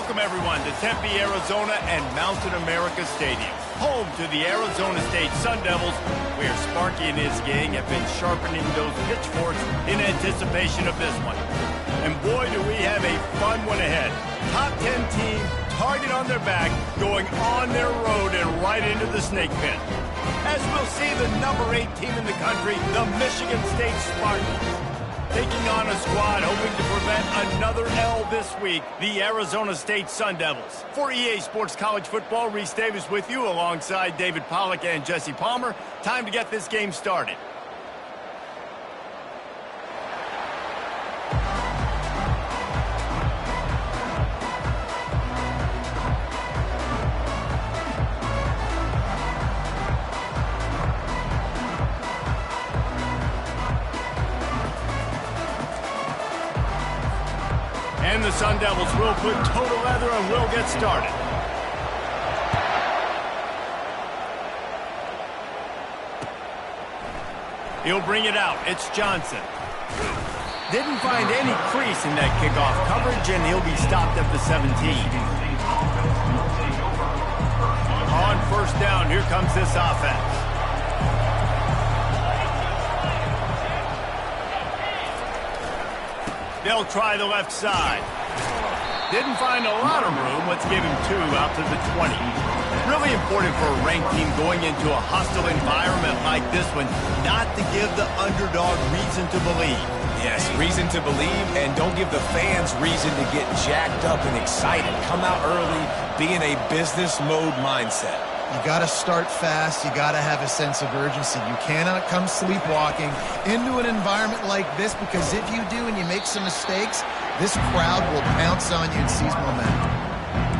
Welcome, everyone, to Tempe, Arizona and Mountain America Stadium, home to the Arizona State Sun Devils, where Sparky and his gang have been sharpening those pitchforks in anticipation of this one. And boy, do we have a fun one ahead. Top 10 team, target on their back, going on their road and right into the snake pit. As we'll see the number 8 team in the country, the Michigan State Spartans, taking on a squad hoping to prevent another L this week, the Arizona State Sun Devils. For EA Sports College Football, Reese Davis with you alongside David Pollack and Jesse Palmer. Time to get this game started. And the Sun Devils will put total leather and will get started. He'll bring it out. It's Johnson. Didn't find any crease in that kickoff coverage, and he'll be stopped at the 17. On first down, here comes this offense. They'll try the left side. Didn't find a lot of room. Let's give him 2 out to the 20. Really important for a ranked team going into a hostile environment like this one, not to give the underdog reason to believe. Yes, reason to believe, and don't give the fans reason to get jacked up and excited. Come out early, be in a business mode mindset. You got to start fast. You got to have a sense of urgency. You cannot come sleepwalking into an environment like this, because if you do and you make some mistakes, this crowd will pounce on you and seize momentum.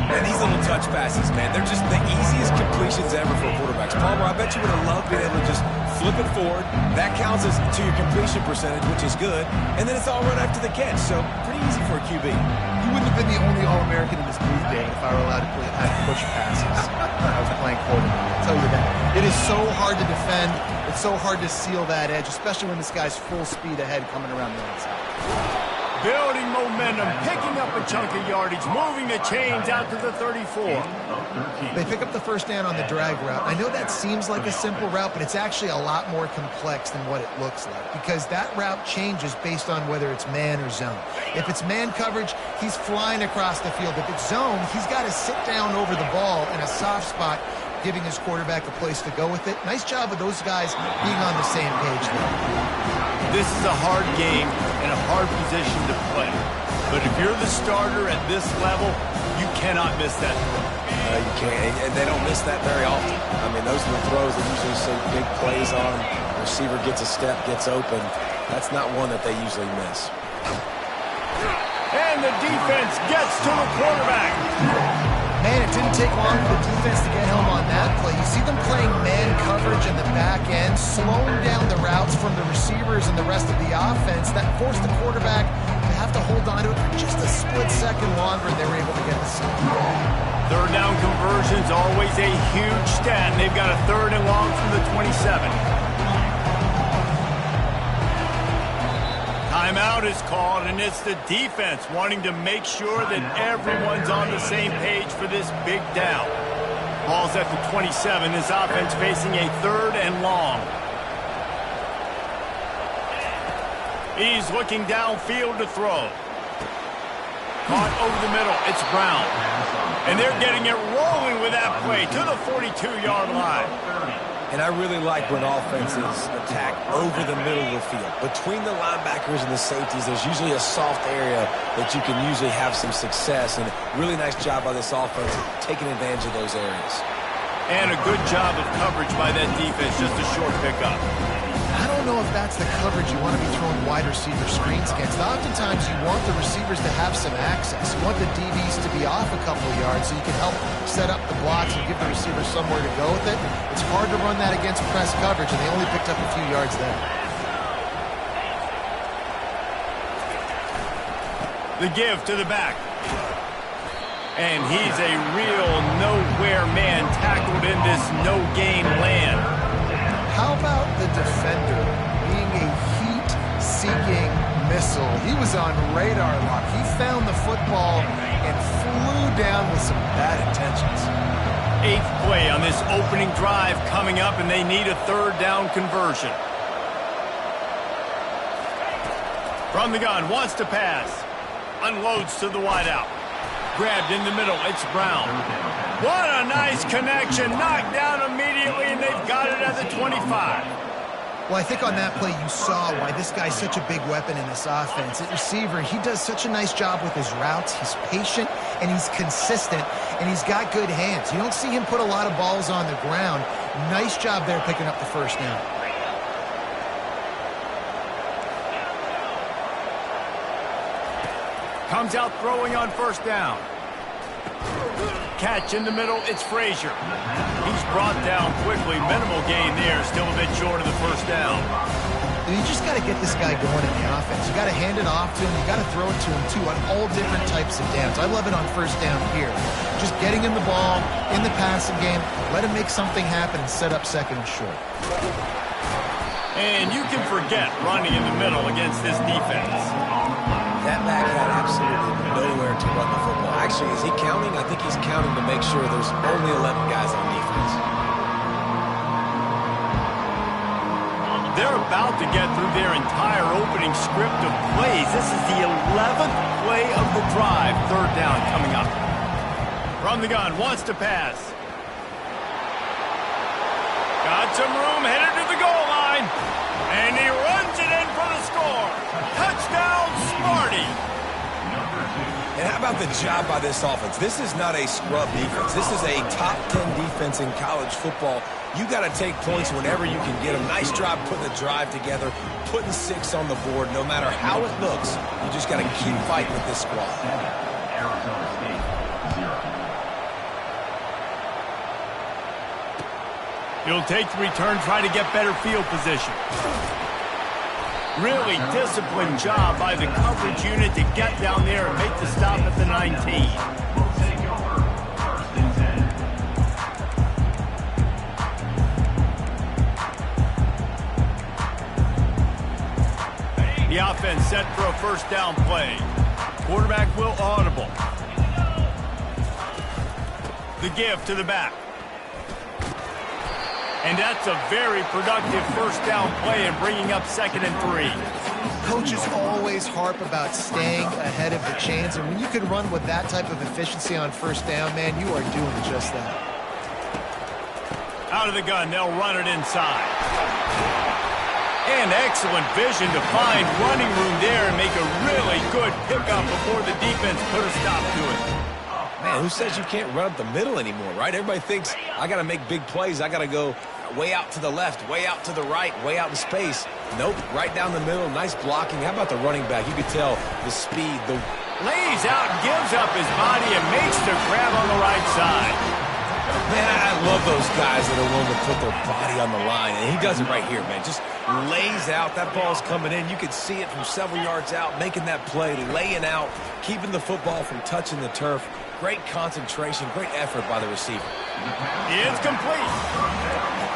And these little touch passes, man, they're just the easiest completions ever for quarterbacks. Palmer, I bet you would have loved being able to just flip it forward. That counts as to your completion percentage, which is good. And then it's all run after the catch, so pretty easy for a QB. You wouldn't have been the only All-American in this booth, David, if I were allowed to have push passes when I was playing quarterback. I'll tell you that. It is so hard to defend. It's so hard to seal that edge, especially when this guy's full speed ahead coming around the outside. Building momentum, picking up a chunk of yardage, moving the chains out to the 34. They pick up the first down on the drag route. I know that seems like a simple route, but it's actually a lot more complex than what it looks like, because that route changes based on whether it's man or zone. If it's man coverage, he's flying across the field. If it's zone, he's got to sit down over the ball in a soft spot, giving his quarterback a place to go with it. Nice job of those guys being on the same page there. This is a hard game and a hard position to play. But if you're the starter at this level, you cannot miss that throw. You can't, and they don't miss that very often. I mean, those are the throws that usually see big plays on. The receiver gets a step, gets open. That's not one that they usually miss. And the defense gets to the quarterback. Man, it didn't take long for the defense to get home on that play. You see them playing man coverage in the back end, slowing down the routes from the receivers and the rest of the offense. That forced the quarterback to have to hold on to it for just a split second longer, and they were able to get the sack. Third down conversion's always a huge stat, and they've got a 3rd and long from the 27. Timeout is called, and it's the defense wanting to make sure that everyone's on the same page for this big down. Ball's at the 27. His offense facing a 3rd and long. He's looking downfield to throw. Caught over the middle. It's Brown. And they're getting it rolling with that play to the 42-yard line. And I really like when offenses attack over the middle of the field. Between the linebackers and the safeties, there's usually a soft area that you can usually have some success. And really nice job by this offense taking advantage of those areas. And a good job of coverage by that defense, just a short pickup. I don't know if that's the coverage you want to be throwing wide receiver screens against. Oftentimes you want the receivers to have some access. You want the DBs to be off a couple of yards so you can help set up the blocks and give the receivers somewhere to go with it. It's hard to run that against press coverage, and they only picked up a few yards there. The give to the back. And he's a real nowhere man tackled in this no-gain land. How about the defender being a heat-seeking missile? He was on radar lock. He found the football and flew down with some bad intentions. 8th play on this opening drive coming up, and they need a 3rd down conversion. From the gun, wants to pass. Unloads to the wideout. Grabbed in the middle, it's Brown. What a nice connection. Knocked down immediately, and they've got it at the 25. Well, I think on that play you saw why this guy's such a big weapon in this offense. At receiver, he does such a nice job with his routes. He's patient, and he's consistent, and he's got good hands. You don't see him put a lot of balls on the ground. Nice job there picking up the 1st down. Comes out throwing on 1st down. Catch in the middle, it's Frazier. He's brought down quickly. Minimal gain there, still a bit short of the 1st down. You just got to get this guy going in the offense. You got to hand it off to him. You got to throw it to him, too, on all different types of downs. I love it on 1st down here. Just getting him the ball in the passing game, let him make something happen and set up 2nd and short. And you can forget running in the middle against this defense. That back had absolutely nowhere to run the football. Actually, is he counting? I think he's counting to make sure there's only 11 guys on defense. They're about to get through their entire opening script of plays. This is the 11th play of the drive. 3rd down coming up. From the gun, wants to pass. Got some room, headed to the goal line. And he runs it in for the score. Touchdown, Smarty. And how about the job by this offense? This is not a scrub defense. This is a top 10 defense in college football. You got to take points whenever you can get them. Nice job putting the drive together, putting 6 on the board. No matter how it looks, you just got to keep fighting with this squad. Arizona State, 0. He'll take the return, try to get better field position. Really disciplined job by the coverage unit to get down there and make the stop at the 19. The offense set for a 1st down play. Quarterback will audible. The give to the back. And that's a very productive 1st down play and bringing up 2nd and 3. Coaches always harp about staying ahead of the chains, and when you can run with that type of efficiency on 1st down, man, you are doing just that. Out of the gun, they'll run it inside. And excellent vision to find running room there and make a really good pickup before the defense put a stop to it. Man, who says you can't run up the middle anymore, right? Everybody thinks, I got to make big plays. I got to go way out to the left, way out to the right, way out in space. Nope, right down the middle, nice blocking. How about the running back? You could tell the speed. Lays out, gives up his body, and makes the grab on the right side. Man, I love those guys that are willing to put their body on the line, and he does it right here, man. Just lays out. That ball's coming in. You can see it from several yards out, making that play, laying out, keeping the football from touching the turf. Great concentration, great effort by the receiver. It's complete.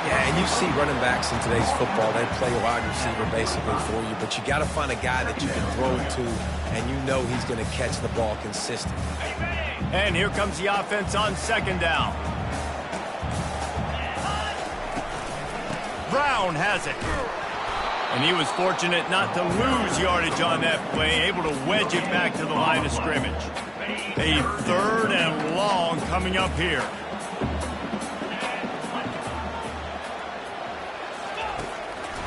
Yeah, and you see running backs in today's football, they play wide receiver basically for you, but you got to find a guy that you can throw it to, and you know he's going to catch the ball consistently. And here comes the offense on 2nd down. Brown has it. And he was fortunate not to lose yardage on that play, able to wedge it back to the line of scrimmage. A 3rd and long coming up here.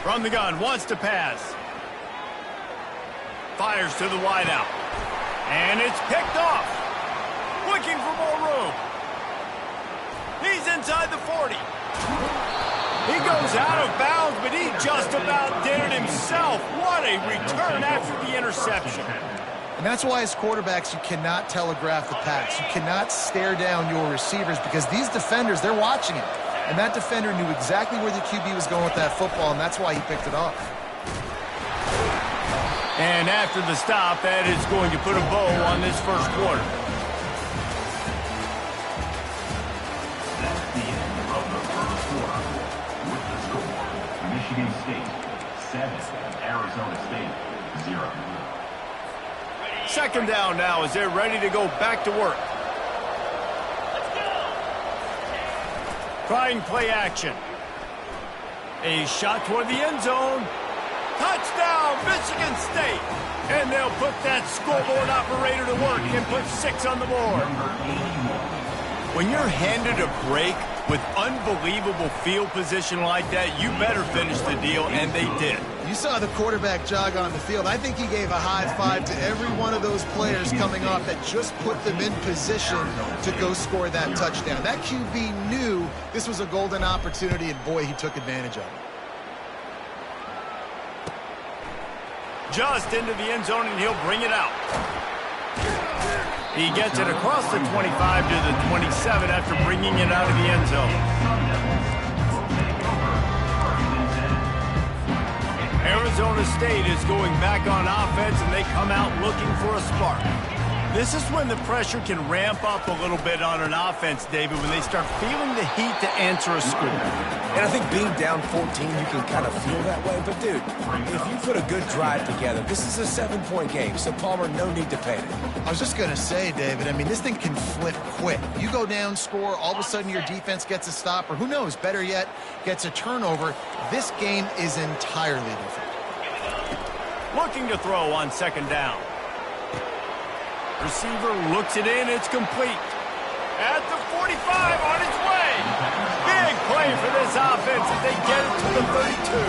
From the gun, wants to pass. Fires to the wideout. And it's picked off. Looking for more room. He's inside the 40. He goes out of bounds, but he just about did it himself. What a return after the interception. And that's why as quarterbacks you cannot telegraph the pass. You cannot stare down your receivers because these defenders, they're watching it. And that defender knew exactly where the QB was going with that football, and that's why he picked it off. And after the stop, that is going to put a bow on this 1st quarter. That's the end of the 1st quarter. With the score, Michigan State 7, Arizona State 0. Second down now as they're ready to go back to work. Trying play action. A shot toward the end zone. Touchdown, Michigan State. And they'll put that scoreboard operator to work and put 6 on the board. When you're handed a break with unbelievable field position like that, you better finish the deal, and they did. You saw the quarterback jog on the field. I think he gave a high five to every one of those players coming off that just put them in position to go score that touchdown. That QB knew this was a golden opportunity, and boy, he took advantage of it. Just into the end zone, and he'll bring it out. He gets it across the 25 to the 27 after bringing it out of the end zone. Arizona State is going back on offense, and they come out looking for a spark. This is when the pressure can ramp up a little bit on an offense, David, when they start feeling the heat to answer a score. And I think being down 14, you can kind of feel that way. But, dude, if you put a good drive together, this is a 7-point game. So, Palmer, no need to panic. I was just going to say, David, I mean, this thing can flip quick. You go down, score, all of a sudden your defense gets a stop, or who knows, better yet, gets a turnover. This game is entirely different. Looking to throw on second down. Receiver looks it in. It's complete. At the 45 on its way. Big play for this offense as they get it to the 32.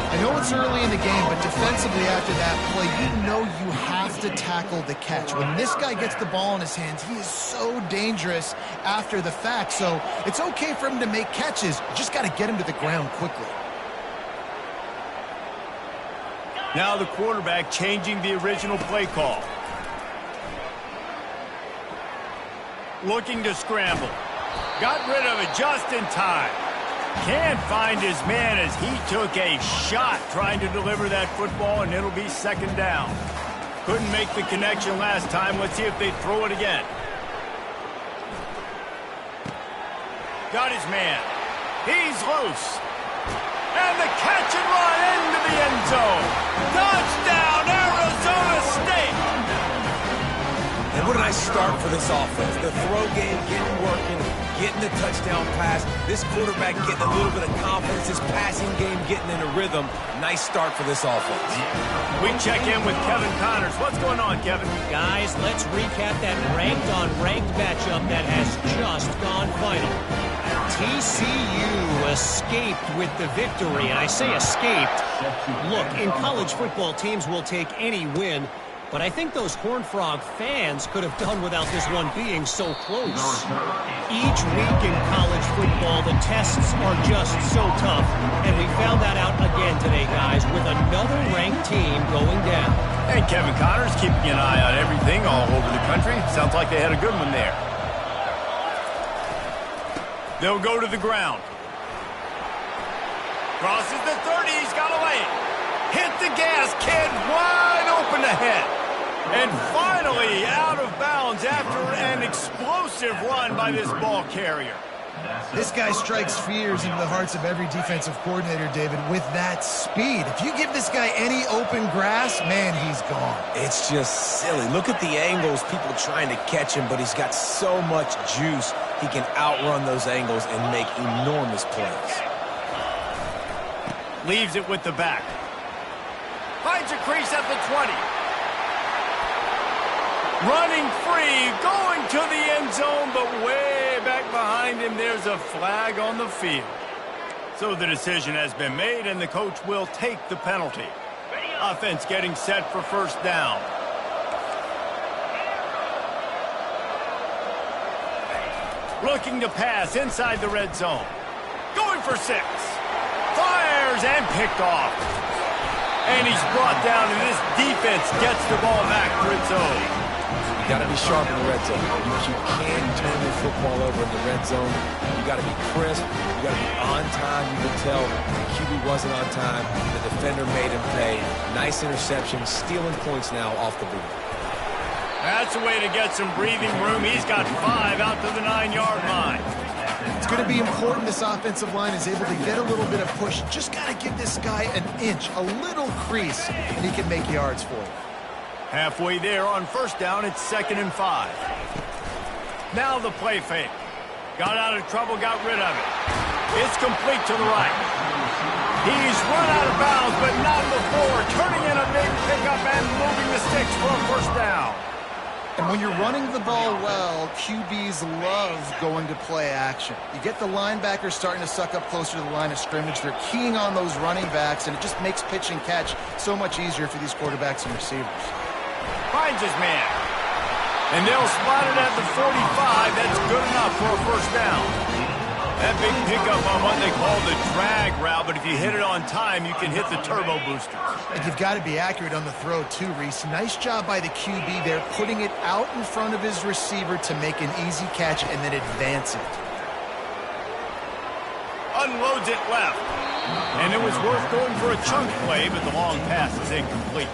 I know it's early in the game, but defensively after that play, you know you have to tackle the catch. When this guy gets the ball in his hands, he is so dangerous after the fact. So it's okay for him to make catches. You just got to get him to the ground quickly. Now the quarterback changing the original play call. Looking to scramble. Got rid of it just in time. Can't find his man as he took a shot trying to deliver that football, and it'll be second down. Couldn't make the connection last time. Let's see if they throw it again. Got his man. He's loose. And the catch and run into the end zone. Touchdown, Arizona State. And what a nice start for this offense. The throw game getting working, getting the touchdown pass. This quarterback getting a little bit of confidence. His passing game getting in a rhythm. Nice start for this offense. We check in with Kevin Connors. What's going on, Kevin? Guys, let's recap that ranked-on-ranked matchup that has just gone final. TCU escaped with the victory, and I say escaped. Look, in college football, teams will take any win, but I think those Horned Frog fans could have done without this one being so close. Each week in college football, the tests are just so tough, and we found that out again today, guys, with another ranked team going down. And Kevin Connors keeping an eye on everything all over the country. Sounds like they had a good one there. They'll go to the ground. Crosses the 30. He's got a lane. Hit the gas. Kid wide open ahead. And finally out of bounds after an explosive run by this ball carrier. This guy strikes fears into the hearts of every defensive coordinator, David, with that speed. If you give this guy any open grass, man, he's gone. It's just silly. Look at the angles, people trying to catch him, but he's got so much juice. He can outrun those angles and make enormous plays. Leaves it with the back. Finds a crease at the 20. Running free, going to the end zone, but way back behind him, there's a flag on the field. So the decision has been made, and the coach will take the penalty. Offense getting set for first down. Looking to pass inside the red zone. Going for 6. Fires and picked off. And he's brought down, and this defense gets the ball back for its own. You got to be sharp in the red zone. You can't turn the football over in the red zone. You got to be crisp. You got to be on time. You can tell the QB wasn't on time. The defender made him pay. Nice interception, stealing points now off the boot. That's a way to get some breathing room. He's got 5 out to the 9-yard line. It's going to be important this offensive line is able to get a little bit of push. Just got to give this guy an inch, a little crease, and he can make yards for you. Halfway there on first down, it's 2nd and 5. Now the play fake. Got out of trouble, got rid of it. It's complete to the right. He's run out of bounds, but not before. Turning in a big pickup and moving the sticks for a first down. And when you're running the ball well, QBs love going to play action. You get the linebackers starting to suck up closer to the line of scrimmage. They're keying on those running backs, and it just makes pitch and catch so much easier for these quarterbacks and receivers. Finds his man. And they'll spot it at the 45. That's good enough for a first down. That big pickup on what they call the drag route, but if you hit it on time, you can hit the turbo boosters. And you've got to be accurate on the throw too, Reese. Nice job by the QB there, putting it out in front of his receiver to make an easy catch and then advance it. Unloads it left. And it was worth going for a chunk play, but the long pass is incomplete.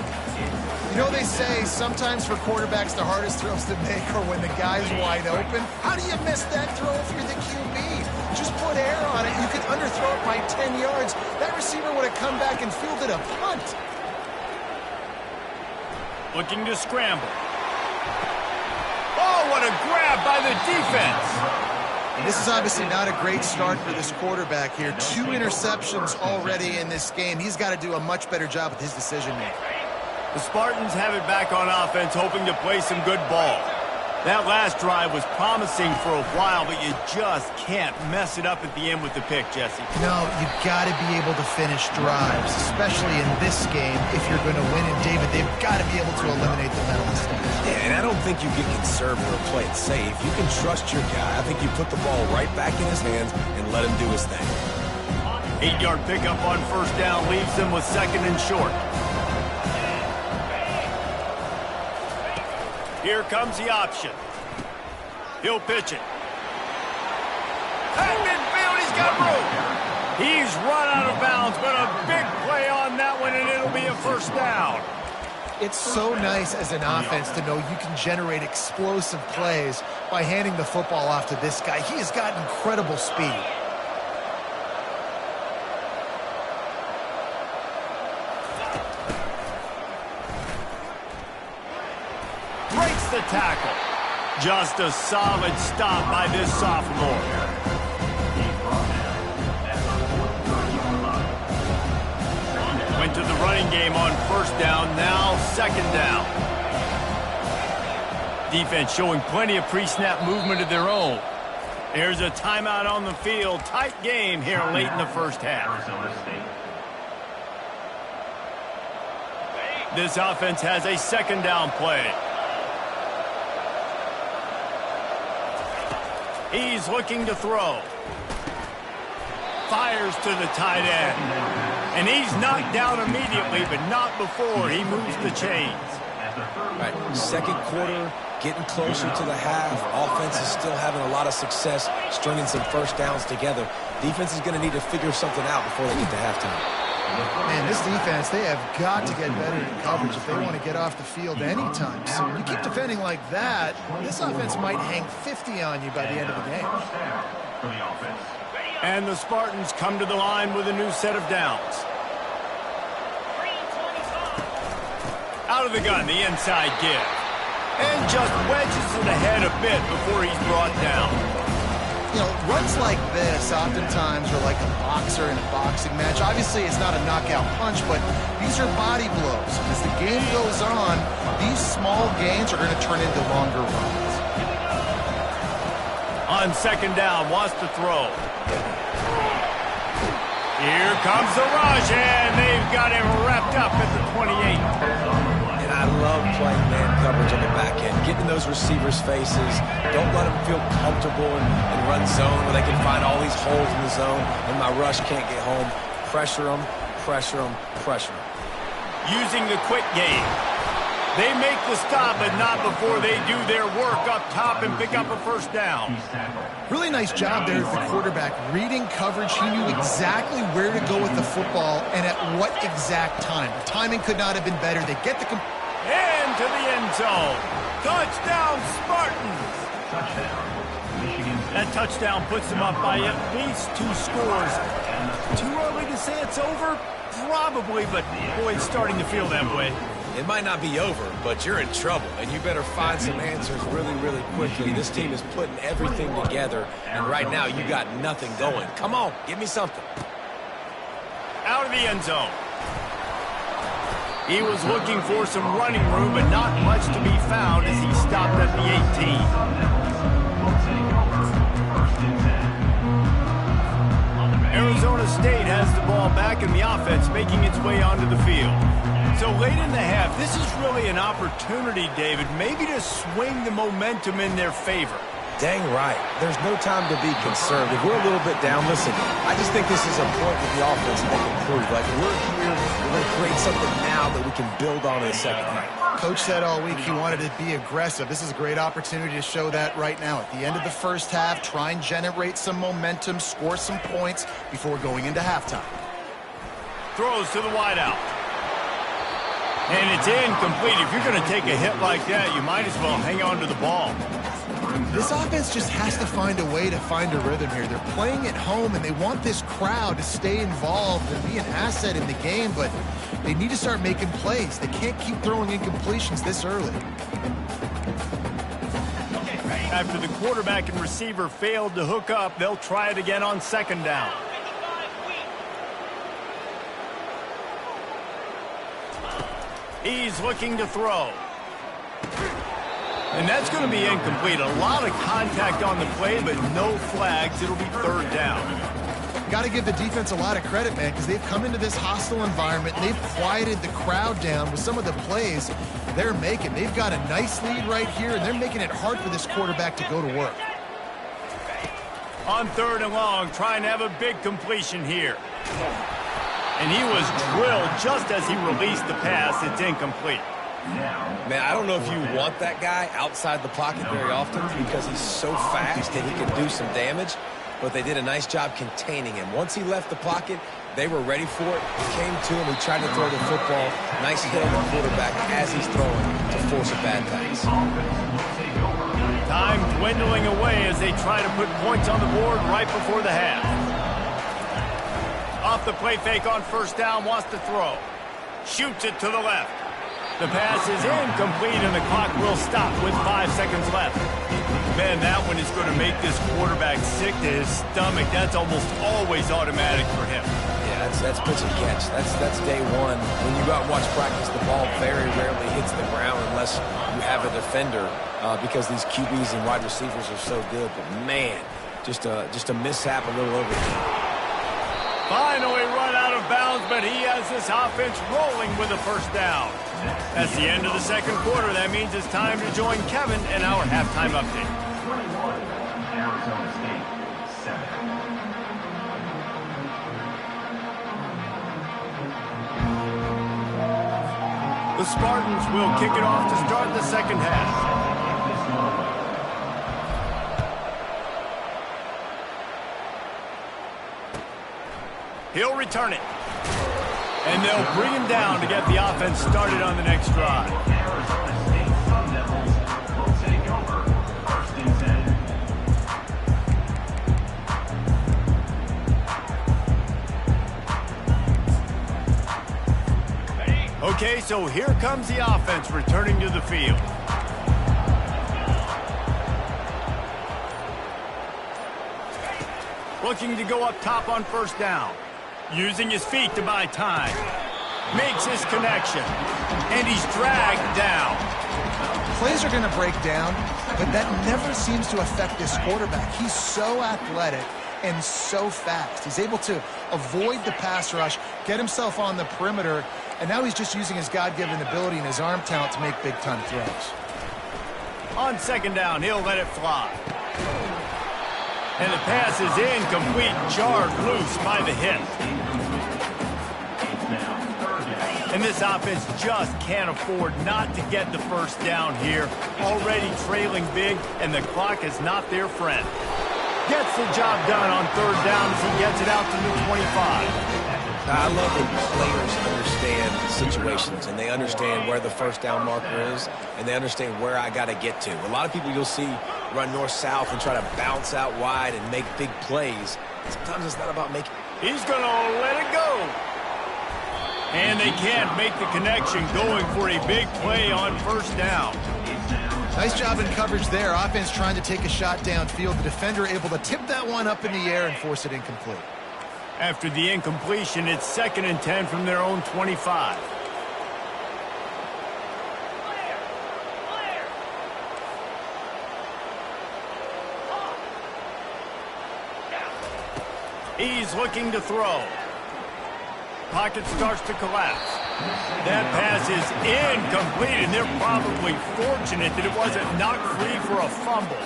You know, they say sometimes for quarterbacks the hardest throws to make are when the guy's wide open. How do you miss that throw if you're the QB? Just put air on it. You could underthrow it by 10 yards. That receiver would have come back and fielded a punt. Looking to scramble. Oh, what a grab by the defense. And this is obviously not a great start for this quarterback here. 2 interceptions already in this game. He's got to do a much better job with his decision-making. The Spartans have it back on offense, hoping to play some good ball. That last drive was promising for a while, but you just can't mess it up at the end with the pick, Jesse. No, you've got to be able to finish drives, especially in this game if you're going to win. And, David, they've got to be able to eliminate the mental mistakes. Yeah, and I don't think you get conservative or play it safe. You can trust your guy. I think you put the ball right back in his hands and let him do his thing. 8-yard pickup on first down leaves them with 2nd and short. Here comes the option. He'll pitch it. At midfield, he's got room. He's run out of bounds, but a big play on that one, and it'll be a first down. It's so nice as an offense to know you can generate explosive plays by handing the football off to this guy. He has got incredible speed. Breaks the tackle. Just a solid stop by this sophomore. Went to the running game on first down, now 2nd down. Defense showing plenty of pre-snap movement of their own. There's a timeout on the field. Tight game here late in the first half. This offense has a 2nd down play. He's looking to throw. Fires to the tight end. And he's knocked down immediately, but not before he moves the chains. All right, 2nd quarter, getting closer to the half. Offense is still having a lot of success stringing some first downs together. Defense is going to need to figure something out before they get to halftime. Man, this defense, they have got to get better in coverage if they want to get off the field anytime soon. You keep defending like that, this offense might hang 50 on you by the end of the game. And the Spartans come to the line with a new set of downs. Out of the gun, the inside give. And just wedges it ahead a bit before he's brought down. You know, runs like this oftentimes are like a boxer in a boxing match. Obviously, it's not a knockout punch, but these are body blows. As the game goes on, these small gains are going to turn into longer runs. On 2nd down, wants to throw. Here comes the rush, and they've got him wrapped up at the 28. And I love playing man coverage on the back end, getting in those receivers' faces. Don't let them feel comfortable and run zone where they can find all these holes in the zone and my rush can't get home. Pressure them, pressure them, pressure them. Using the quick game. They make the stop, but not before they do their work up top and pick up a first down. Really nice job there of the quarterback. Reading coverage, he knew exactly where to go with the football and at what exact time. The timing could not have been better. They get the... Into the end zone. Touchdown, Spartans. That touchdown puts them up by at least 2 scores. Too early to say it's over? Probably, but boy, it's starting to feel that way. It might not be over, but you're in trouble, and you better find some answers really, really quickly. This team is putting everything together, and right now you got nothing going. Come on, give me something. Out of the end zone. He was looking for some running room, but not much to be found as he stopped at the 18. Arizona State has the ball back, and the offense making its way onto the field. So late in the half, this is really an opportunity, David, maybe to swing the momentum in their favor. Dang right. There's no time to be concerned. If we're a little bit down, listen, I just think this is a point with the offense that they can prove. Like, we're here, we're going to create something now that we can build on in the second half. Coach said all week he wanted to be aggressive. This is a great opportunity to show that right now. At the end of the first half, try and generate some momentum, score some points before going into halftime. Throws to the wideout. And it's incomplete. If you're going to take a hit like that, you might as well hang on to the ball. This offense just has to find a way to find a rhythm here. They're playing at home, and they want this crowd to stay involved and be an asset in the game, but they need to start making plays. They can't keep throwing incompletions this early. After the quarterback and receiver failed to hook up, they'll try it again on second down. He's looking to throw. And that's going to be incomplete. A lot of contact on the play, but no flags. It'll be third down. Got to give the defense a lot of credit, man, because they've come into this hostile environment, and they've quieted the crowd down with some of the plays they're making. They've got a nice lead right here, and they're making it hard for this quarterback to go to work. On third and long, trying to have a big completion here. And he was drilled just as he released the pass. It's incomplete. Man, I don't know if you want that guy outside the pocket very often because he's so fast and he can do some damage, but they did a nice job containing him. Once he left the pocket, they were ready for it. He came to him. He tried to throw the football. Nice hit on the quarterback as he's throwing to force a bad pass. Time dwindling away as they try to put points on the board right before the half. Off the play fake on first down, wants to throw. Shoots it to the left. The pass is incomplete, and the clock will stop with 5 seconds left. Man, that one is going to make this quarterback sick to his stomach. That's almost always automatic for him. Yeah, that's pitch and catch. That's day one. When you go out and watch practice, the ball very rarely hits the ground unless you have a defender because these QBs and wide receivers are so good. But, man, just a mishap a little over here. Finally run out of bounds, but he has this offense rolling with a first down. That's the end of the second quarter. That means it's time to join Kevin in our halftime update. 21, Arizona State, 7. The Spartans will kick it off to start the second half. He'll return it. And they'll bring him down to get the offense started on the next drive. Arizona State Sun Devils will take over 1st and 10. Okay, so here comes the offense returning to the field. Looking to go up top on first down. Using his feet to buy time. Makes his connection. And he's dragged down. Plays are going to break down, but that never seems to affect this quarterback. He's so athletic and so fast. He's able to avoid the pass rush, get himself on the perimeter, and now he's just using his God-given ability and his arm talent to make big-time throws. On second down, he'll let it fly. And the pass is incomplete, jarred loose by the hit. And this offense just can't afford not to get the first down here. Already trailing big, and the clock is not their friend. Gets the job done on third down as he gets it out to the 25. I love when players understand situations and they understand where the first down marker is and they understand where I got to get to. A lot of people you'll see run north-south and try to bounce out wide and make big plays. Sometimes it's not about making. He's going to let it go. And they can't make the connection, going for a big play on first down. Nice job in coverage there. Offense trying to take a shot downfield. The defender able to tip that one up in the air and force it incomplete. After the incompletion, it's 2nd and 10 from their own 25. He's looking to throw. Pocket starts to collapse. That pass is incomplete, and they're probably fortunate that it wasn't knocked free for a fumble.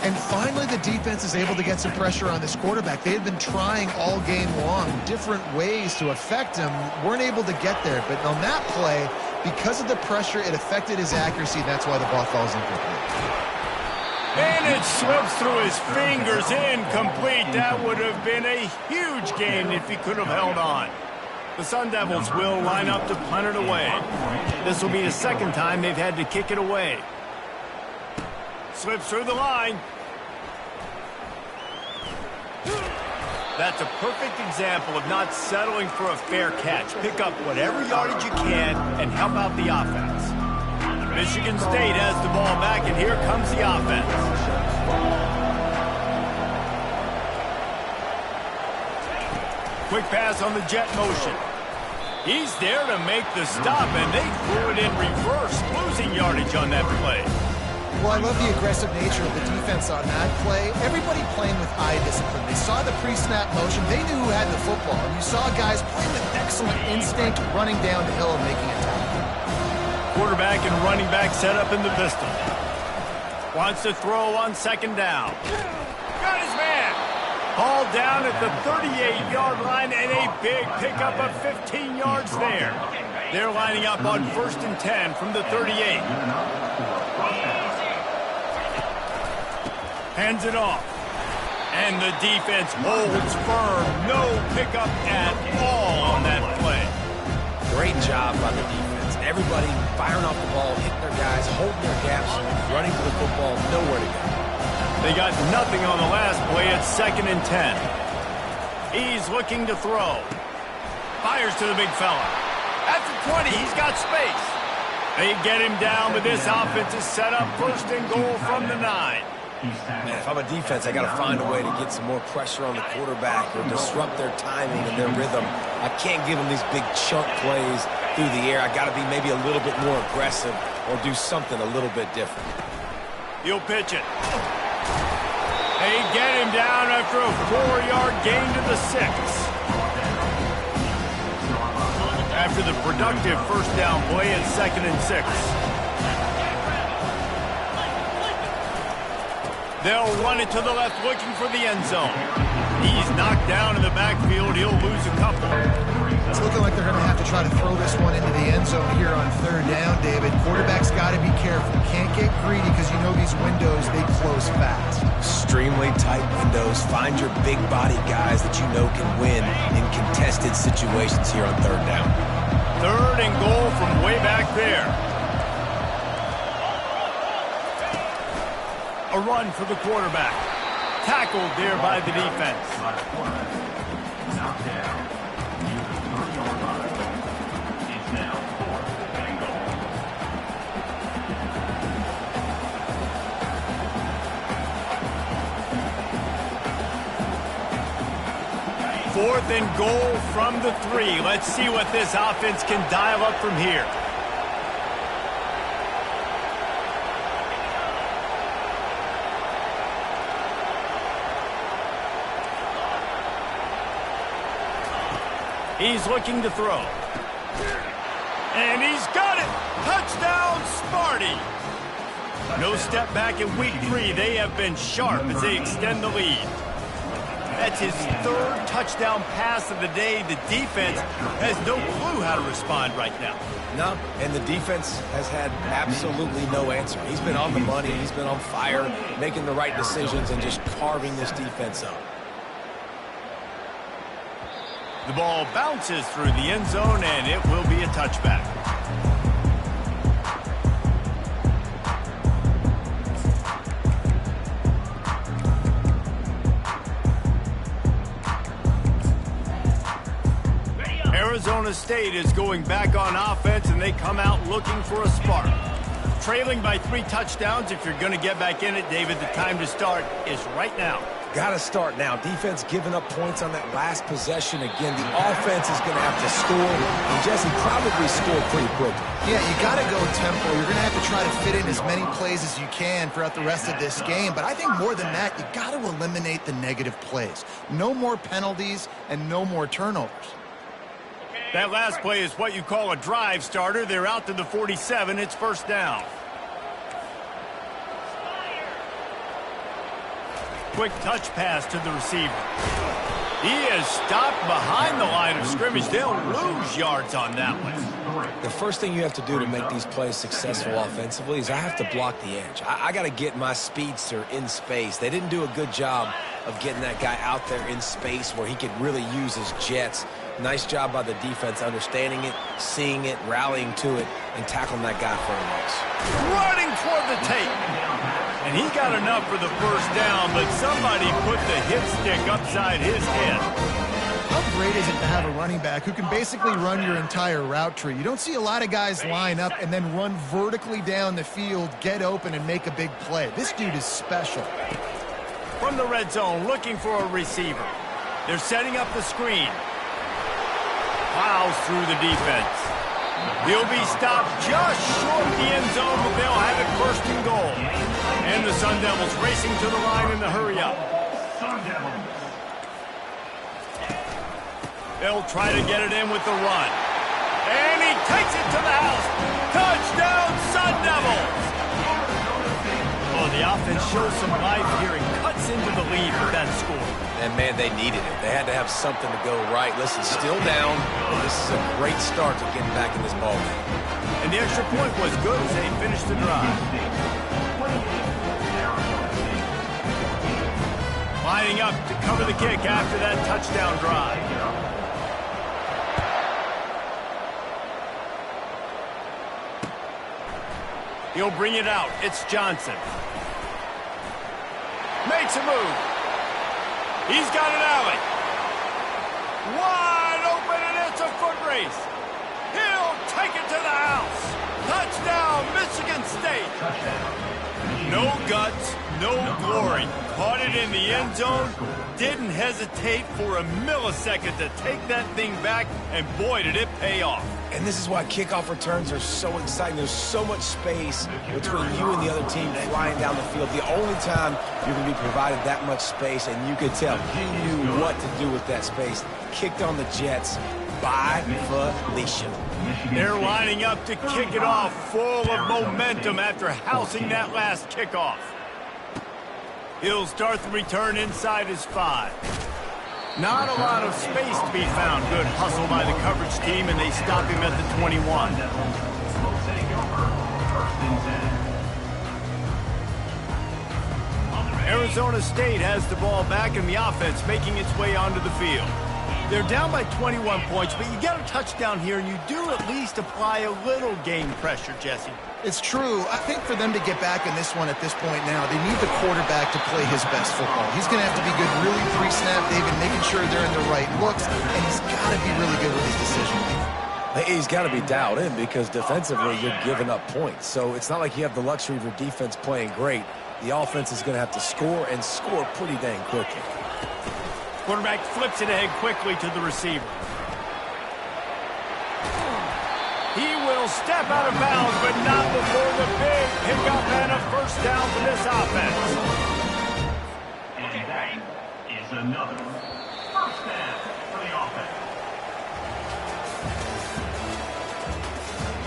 And finally, the defense is able to get some pressure on this quarterback. They had been trying all game long, different ways to affect him, weren't able to get there. But on that play, because of the pressure, it affected his accuracy. That's why the ball falls incomplete. And it slips through his fingers, incomplete. That would have been a huge gain if he could have held on. The Sun Devils will line up to punt it away. This will be the 2nd time they've had to kick it away. Slips through the line. That's a perfect example of not settling for a fair catch. Pick up whatever yardage you can and help out the offense. Michigan State has the ball back, and here comes the offense. Quick pass on the jet motion. He's there to make the stop, and they threw it in reverse, losing yardage on that play. Well, I love the aggressive nature of the defense on that play. Everybody playing with eye discipline. They saw the pre-snap motion. They knew who had the football. And you saw guys playing with excellent instinct, running down the hill and making a tackle. Quarterback and running back set up in the pistol. Wants to throw on 2nd down. Got his man. Hauled down at the 38-yard line, and a big pickup of 15 yards there. They're lining up on 1st and 10 from the 38. Hands it off. And the defense holds firm. No pickup at all on that play. Great job by the defense. Everybody firing off the ball, hitting their guys, holding their gaps, running for the football, nowhere to go. They got nothing on the last play. It's 2nd and 10. He's looking to throw. Fires to the big fella. At the 20, he's got space. They get him down, but this offense is set up 1st and goal from the 9. Man, if I'm a defense, I got to find a way to get some more pressure on the quarterback or disrupt their timing and their rhythm. I can't give them these big chunk plays through the air. I got to be maybe a little bit more aggressive or do something a little bit different. He'll pitch it. They get him down after a 4-yard gain to the 6. After the productive first down play, it's 2nd and 6. They'll run it to the left, looking for the end zone. He's knocked down in the backfield. He'll lose a couple. It's looking like they're going to have to try to throw this one into the end zone here on 3rd down, David. Quarterback's got to be careful. Can't get greedy because you know these windows, they close fast. Extremely tight windows. Find your big body guys that you know can win in contested situations here on 3rd down. 3rd and goal from way back there. A run for the quarterback. Tackled there by the defense. Knocked down. Near the 30-yard line. It's now 4th and goal. Fourth and goal from the 3. Let's see what this offense can dial up from here. He's looking to throw. And he's got it! Touchdown, Sparty! No step back in week 3. They have been sharp as they extend the lead. That's his 3rd touchdown pass of the day. The defense has no clue how to respond right now. No, and the defense has had absolutely no answer. He's been on the money. He's been on fire, making the right decisions and just carving this defense up. The ball bounces through the end zone, and it will be a touchback. Arizona State is going back on offense, and they come out looking for a spark. Trailing by 3 touchdowns, if you're going to get back in it, David, the time to start is right now. Got to start now. Defense giving up points on that last possession. Again, the offense is going to have to score, and Jesse probably score pretty quickly. Yeah, you got to go tempo. You're going to have to try to fit in as many plays as you can throughout the rest of this game. But I think more than that, you got to eliminate the negative plays. No more penalties and no more turnovers. That last play is what you call a drive starter. They're out to the 47. It's first down. Quick touch pass to the receiver. He is stopped behind the line of scrimmage. They'll lose yards on that one. The first thing you have to do to make these plays successful offensively is I have to block the edge. I got to get my speedster in space. They didn't do a good job of getting that guy out there in space where he could really use his jets. Nice job by the defense understanding it, seeing it, rallying to it, and tackling that guy for a loss. Running toward the tape. And he got enough for the first down, but somebody put the hit stick upside his head. How great is it to have a running back who can basically run your entire route tree? You don't see a lot of guys line up and then run vertically down the field, get open, and make a big play. This dude is special. From the red zone, looking for a receiver. They're setting up the screen. Plows through the defense. He'll be stopped just short of the end zone, but they'll have it first and goal. And the Sun Devils racing to the line in the hurry-up. They'll try to get it in with the run. And he takes it to the house. Touchdown, Sun Devils! Oh, the offense shows some life here and cuts into the lead with that score. And, man, they needed it. They had to have something to go right. Listen, still down. This is a great start to getting back in this ballgame. And the extra point was good as they finished the drive. Lining up to cover the kick after that touchdown drive. He'll bring it out. It's Johnson. Makes a move. He's got an alley. Wide open, and it's a foot race. He'll take it to the house. Touchdown, Michigan State. No guts, no glory. Caught it in the end zone. Didn't hesitate for a millisecond to take that thing back, and boy, did it pay off. And this is why kickoff returns are so exciting. There's so much space between you and the other team flying down the field. The only time you're going to be provided that much space, and you could tell he knew what to do with that space. Kicked on the Jets by Felicia. They're lining up to kick it off, full of momentum after housing that last kickoff. He'll start the return inside his 5. Not a lot of space to be found. Good hustle by the coverage team, and they stop him at the 21. Arizona State has the ball back, and the offense making its way onto the field. They're down by 21 points, but you get a touchdown here, and you do at least apply a little game pressure, Jesse. It's true. I think for them to get back in this one at this point now, they need the quarterback to play his best football. He's going to have to be good really pre-snap, David, making sure they're in the right looks, and he's got to be really good with his decision-making. He's got to be dialed in because defensively you're giving up points. So it's not like you have the luxury of your defense playing great. The offense is going to have to score and score pretty dang quickly. Quarterback flips it ahead quickly to the receiver. He will step out of bounds, but not before the big pickup and a first down for this offense. And that is another first down for the offense.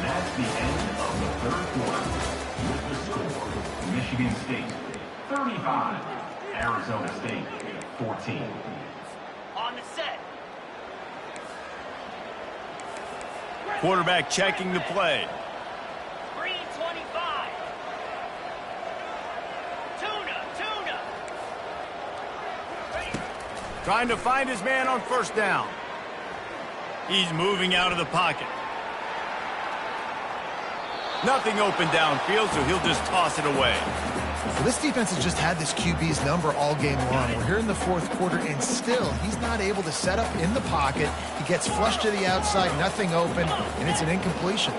That's the end of the third quarter. With the score, Michigan State 35, Arizona State 14. On the set. Quarterback checking the play. 325. Tuna. Trying to find his man on first down. He's moving out of the pocket. Nothing open downfield, so he'll just toss it away. Well, this defense has just had this QB's number all game long. We're here in the fourth quarter, and still he's not able to set up in the pocket. He gets flushed to the outside, nothing open, and it's an incompletion.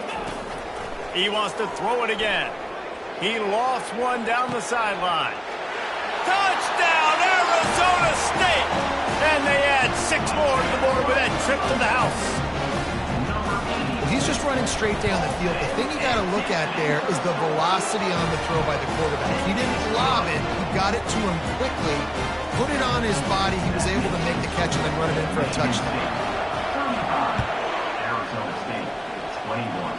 He wants to throw it again. He lost one down the sideline. Touchdown, Arizona State! And they add 6 more to the board with that trip to the house. He's just running straight down the field. The thing you got to look at there is the velocity on the throw by the quarterback. He didn't lob it. He got it to him quickly, put it on his body. He was able to make the catch and then run it in for a touchdown. Arizona State, 21.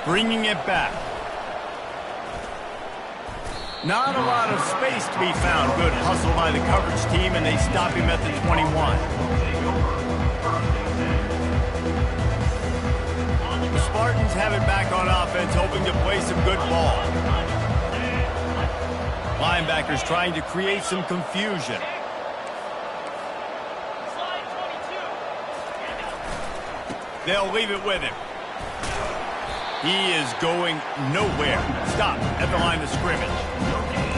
Bringing it back. Not a lot of space to be found. Good hustle by the coverage team, and they stop him at the 21. The Spartans have it back on offense, hoping to play some good ball. Linebackers trying to create some confusion. They'll leave it with him. He is going nowhere. Stop at the line of scrimmage.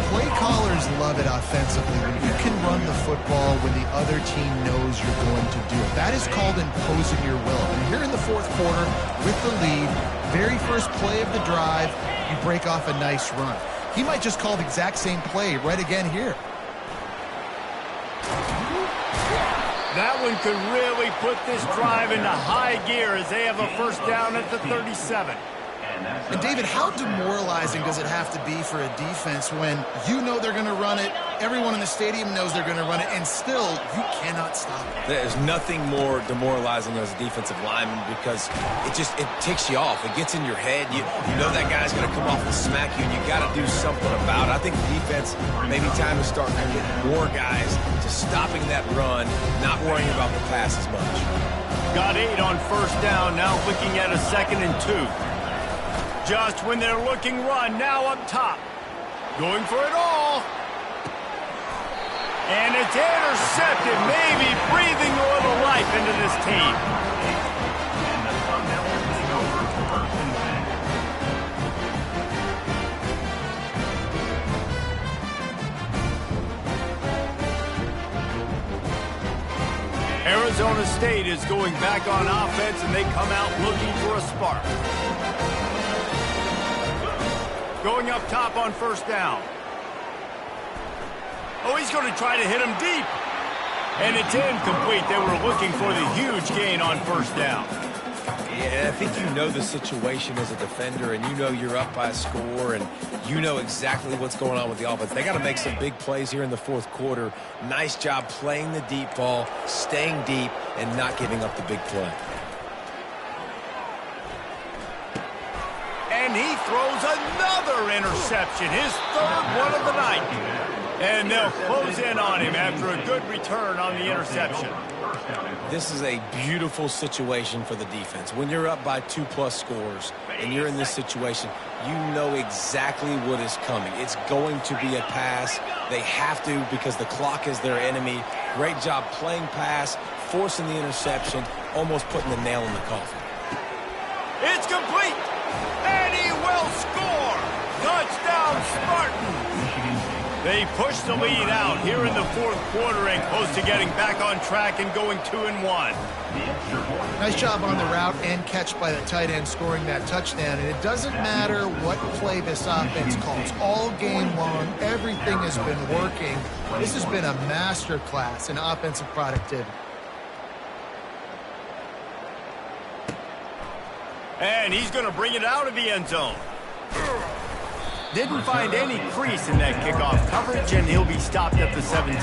Play callers love it offensively when you can run the football when the other team knows you're going to do it. That is called imposing your will. And here in the fourth quarter with the lead, very first play of the drive, you break off a nice run. He might just call the exact same play right again here. That one could really put this drive into high gear as they have a first down at the 37. And David, how demoralizing does it have to be for a defense when you know they're going to run it, everyone in the stadium knows they're going to run it, and still you cannot stop it? There's nothing more demoralizing as a defensive lineman because it ticks you off. It gets in your head. You know that guy's going to come off and smack you, and you got to do something about it. I think the defense, maybe time to start to get more guys to stopping that run, not worrying about the pass as much. Got 8 on first down, now looking at a 2nd and 2. Just when they're looking run, now up top. Going for it all. And it's intercepted, maybe breathing a little life into this team. And the Sun Devils take over first and 10. Arizona State is going back on offense, and they come out looking for a spark. Going up top on first down. Oh, he's going to try to hit him deep. And it's incomplete. They were looking for the huge gain on first down. Yeah, I think you know the situation as a defender, and you know you're up by a score, and you know exactly what's going on with the offense. They got to make some big plays here in the fourth quarter. Nice job playing the deep ball, staying deep, and not giving up the big play. And he throws another interception, his 3rd one of the night. And they'll close in on him after a good return on the interception. This is a beautiful situation for the defense. When you're up by 2+ scores and you're in this situation, you know exactly what is coming. It's going to be a pass. They have to because the clock is their enemy. Great job playing pass, forcing the interception, almost putting the nail in the coffin. It's complete. And he will score! Touchdown, Spartans! They push the lead out here in the fourth quarter and close to getting back on track and going 2-1. Nice job on the route and catch by the tight end scoring that touchdown. And it doesn't matter what play this offense calls. All game long, everything has been working. This has been a master class in offensive productivity. And he's going to bring it out of the end zone. Didn't find any crease in that kickoff coverage, and he'll be stopped at the 17.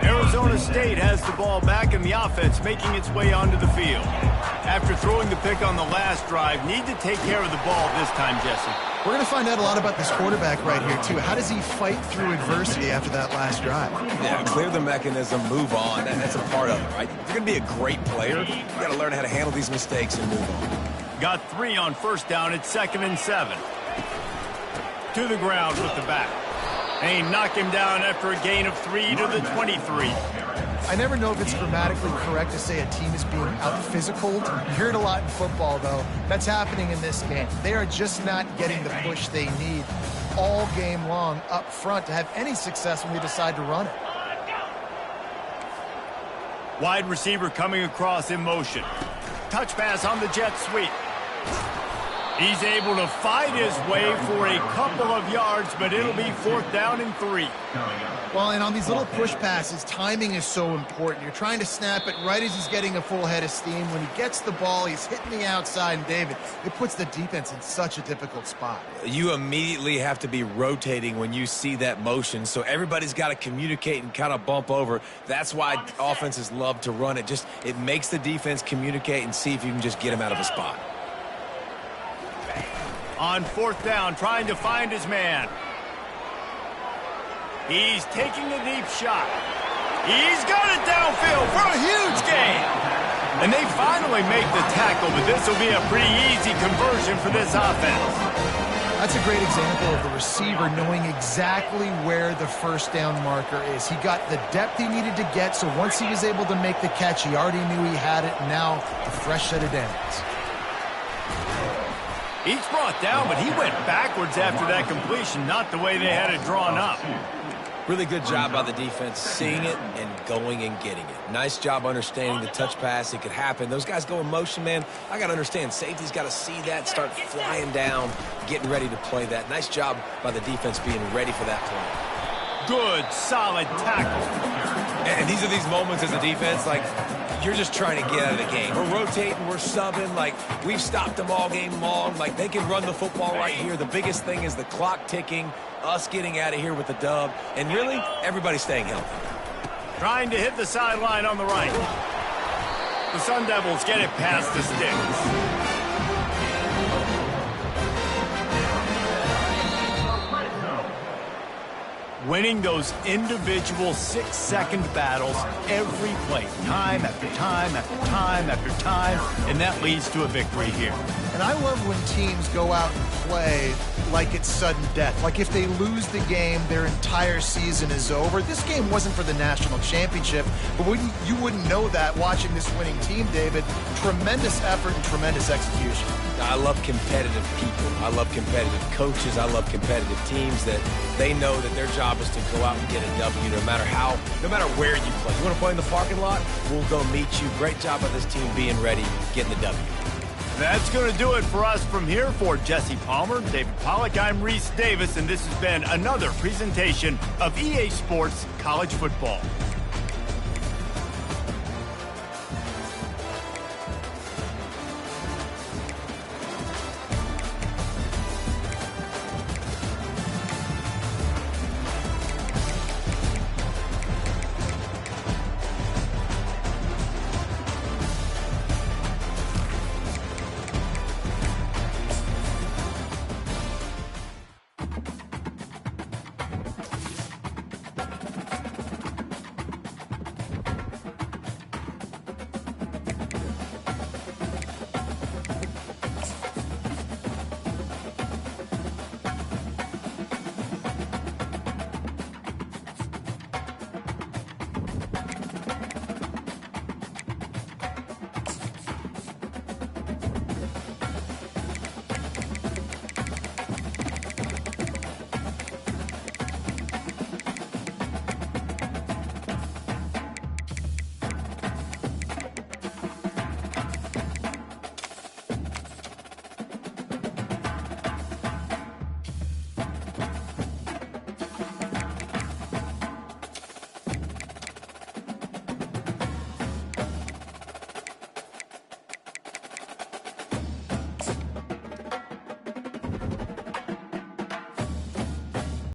Arizona State has the ball back, and the offense making its way onto the field. After throwing the pick on the last drive, need to take care of the ball this time, Jesse. We're going to find out a lot about this quarterback right here, too. How does he fight through adversity after that last drive? Yeah, clear the mechanism, move on. That's a part of it, right? If you're going to be a great player, you got to learn how to handle these mistakes and move on. Got 3 on first down at 2nd and 7. To the ground with the back. And he knocked him down after a gain of 3 to the 23. I never know if it's grammatically correct to say a team is being out-physicaled. You hear it a lot in football, though. That's happening in this game. They are just not getting the push they need all game long up front to have any success when they decide to run it. Wide receiver coming across in motion. Touch pass on the jet sweep. He's able to fight his way for a couple of yards, but it'll be 4th down and 3. Well, and on these little push passes, timing is so important. You're trying to snap it right as he's getting a full head of steam. When he gets the ball, he's hitting the outside, and David, it puts the defense in such a difficult spot. You immediately have to be rotating when you see that motion, so everybody's got to communicate and kind of bump over. That's why offenses love to run it. It makes the defense communicate and see if you can just get him out of a spot. On 4th down, trying to find his man. He's taking a deep shot. He's got it downfield for a huge gain. And they finally make the tackle, but this will be a pretty easy conversion for this offense. That's a great example of the receiver knowing exactly where the first down marker is. He got the depth he needed to get, so once he was able to make the catch, he already knew he had it, and now a fresh set of downs. He's brought down, but he went backwards after that completion, not the way they had it drawn up. Really good job by the defense seeing it and going and getting it. Nice job understanding the touch pass. It could happen. Those guys go in motion, man. I got to understand. Safety's got to see that, start flying down, getting ready to play that. Nice job by the defense being ready for that play. Good, solid tackle. And these are these moments as a defense, like, you're just trying to get out of the game. We're rotating, we're subbing, like, we've stopped them all game long. Like, they can run the football right here. The biggest thing is the clock ticking, us getting out of here with the dub, and really, everybody staying healthy. Trying to hit the sideline on the right. The Sun Devils get it past the sticks. Winning those individual 6-second battles every play, time after time after time after time, and that leads to a victory here. And I love when teams go out and play like it's sudden death. Like if they lose the game, their entire season is over. This game wasn't for the national championship, but you wouldn't know that watching this winning team, David. Tremendous effort and tremendous execution. I love competitive people. I love competitive coaches. I love competitive teams that they know that their job is to go out and get a W no matter where you play. You want to play in the parking lot? We'll go meet you. Great job by this team being ready, getting the W. That's going to do it for us from here. For Jesse Palmer, David Pollack, I'm Reese Davis, and this has been another presentation of EA Sports College Football.